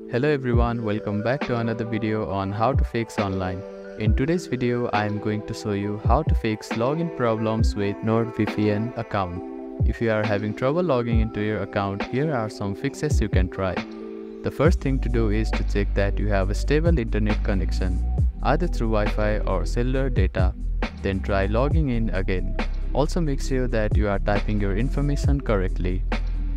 Hello everyone, welcome back to another video on how to fix online. In today's video, I am going to show you how to fix login problems with NordVPN account. If you are having trouble logging into your account, here are some fixes you can try. The first thing to do is to check that you have a stable internet connection, either through Wi-Fi or cellular data. Then try logging in again. Also make sure that you are typing your information correctly.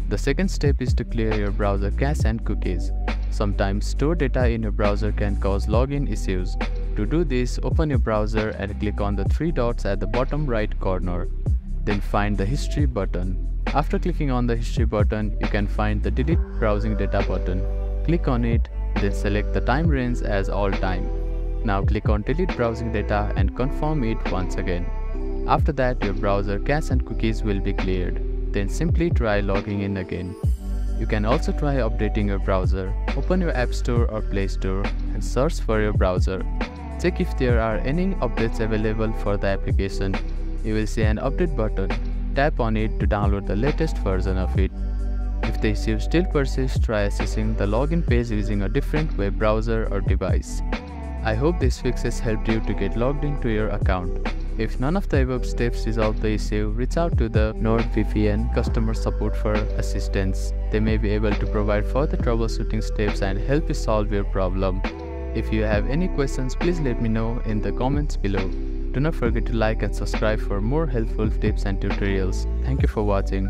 The second step is to clear your browser cache and cookies. Sometimes stored data in your browser can cause login issues. To do this, open your browser and click on the three dots at the bottom right corner. Then find the history button. After clicking on the history button, you can find the delete browsing data button. Click on it, then select the time range as all time. Now click on delete browsing data and confirm it once again. After that, your browser cache and cookies will be cleared. Then simply try logging in again. You can also try updating your browser. Open your App Store or Play Store and search for your browser. Check if there are any updates available for the application. You will see an update button. Tap on it to download the latest version of it. If the issue still persists, try accessing the login page using a different web browser or device. I hope these fixes helped you to get logged into your account. If none of the above steps resolve the issue, reach out to the NordVPN customer support for assistance. They may be able to provide further troubleshooting steps and help you solve your problem. If you have any questions, please let me know in the comments below. Do not forget to like and subscribe for more helpful tips and tutorials. Thank you for watching.